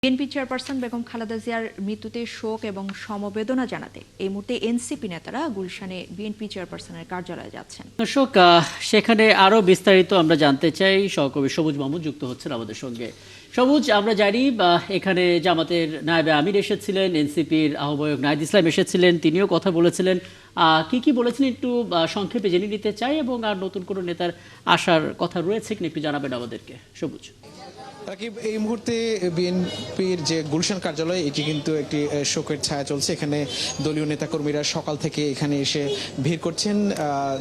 BNP chairperson Begum Khaleda জিয়ার মৃত্যুতে শোক এবং সমবেদনা জানাতে এই মুহূর্তে এনসিপি নেতারা গুলশানে বিএনপি চেয়ারপারসনের কার্যালয়ে যাচ্ছেন। দর্শক, সেখানে আরো বিস্তারিত আমরা জানতে চাই। সহকবি সবুজ মাহমুদ যুক্ত হচ্ছেন আমাদের সঙ্গে। সবুজ, আমরা জানি এখানে জামাতের নায়েবে আমির এসেছিলেন, এনসিপির আহ্বায়ক নাহিদ ইসলাম এসেছিলেন, তিনিও কথা বলেছিলেন। কি বলেছেন একটু সংক্ষেপে জেনে নিতে চাই, এবং আর নতুন কোনো নেতার আসার কথা রয়েছে কিনা একটু জানাবেন আমাদেরকে। সবুজ। রাকিব, এই মুহূর্তে বিএনপির যে গুলশান কার্যালয়, এটি কিন্তু একটি শোকের ছায়া চলছে। এখানে দলীয় নেতাকর্মীরা সকাল থেকে এখানে এসে ভিড় করছেন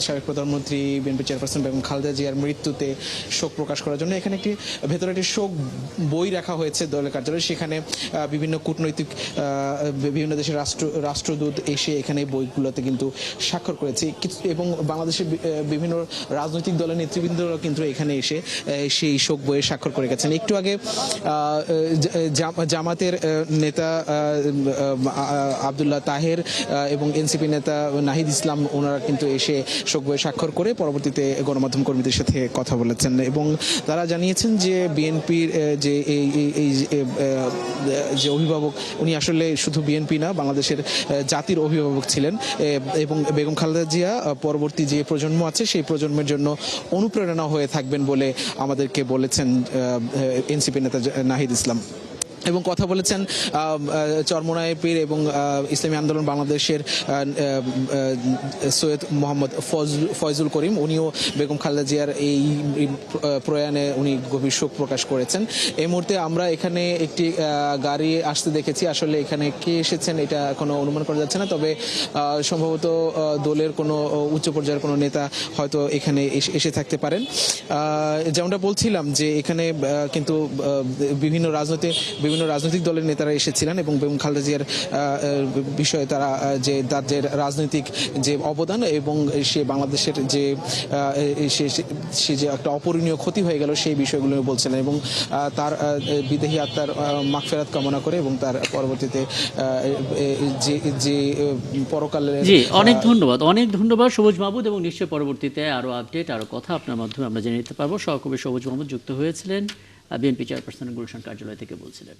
সাবেক প্রধানমন্ত্রী বিএনপি চেয়ারপারসন বেগম খালেদা জিয়ার মৃত্যুতে শোক প্রকাশ করার জন্য। এখানে ভেতরে একটি শোক বই রাখা হয়েছে দলের কার্যালয়ে। সেখানে বিভিন্ন কূটনৈতিক বিভিন্ন দেশের রাষ্ট্রদূত এসে এখানে বইগুলোতে কিন্তু স্বাক্ষর করেছে, এবং বাংলাদেশের বিভিন্ন রাজনৈতিক দলের নেতৃবৃন্দরা কিন্তু এখানে এসে সেই শোক বইয়ে স্বাক্ষর করে গেছেন। একটু আগে জামাতের নেতা আব্দুল্লাহ তাহের এবং এনসিপি নেতা নাহিদ ইসলাম, ওনারা কিন্তু এসে শোক বইয়ে স্বাক্ষর করে পরবর্তীতে গণমাধ্যম কর্মীদের সাথে কথা বলেছেন, এবং তারা জানিয়েছেন যে বিএনপির যে এই যে অভিভাবক, উনি আসলে শুধু বিএনপি না, বাংলাদেশের জাতির অভিভাবক ছিলেন, এবং বেগম খালেদা জিয়া পরবর্তী যে প্রজন্ম আছে সেই প্রজন্মের জন্য অনুপ্রেরণা হয়ে থাকবেন বলে আমাদেরকে বলেছেন এনসিপি নেতা নাহিদ ইসলাম। এবং কথা বলেছেন চরমোনাই পীর এবং ইসলামী আন্দোলন বাংলাদেশের সৈয়দ মোহাম্মদ ফয়জুল করিম, উনিও বেগম খালেদা জিয়ার এই প্রয়াণে উনি গভীর শোক প্রকাশ করেছেন। এই মুহূর্তে আমরা এখানে একটি গাড়ি আসতে দেখেছি। আসলে এখানে কে এসেছেন এটা এখনো অনুমান করা যাচ্ছে না, তবে সম্ভবত দলের কোনো উচ্চ পর্যায়ের কোনো নেতা হয়তো এখানে এসে থাকতে পারেন। যেমনটা বলছিলাম যে এখানে কিন্তু বিভিন্ন রাজনৈতিক দলের নেতারা এসেছিলেন, এবং বেগম খালেদা জিয়ার বিষয়ে তারা তাদের রাজনৈতিক যে অবদান এবং সে বাংলাদেশের যে সে যে একটা অপূরণীয় ক্ষতি হয়ে গেল সেই বিষয়গুলো বলছিলেন, এবং তার বিদেহী আত্মার মাগফিরাত কামনা করে, এবং তার পরবর্তীতে যে পরকালে। জি, অনেক ধন্যবাদ সবুজ মাহমুদ, এবং নিশ্চয় পরবর্তীতে আরো আপডেট, আরো কথা আপনার মাধ্যমে আমরা জেনে নিতে পারবো। সহকবি সবুজ মাহমুদ যুক্ত হয়েছিলেন বিএনপি চেয়ারপারসনের গুলশান কার্যালয় থেকে, বলছিলেন।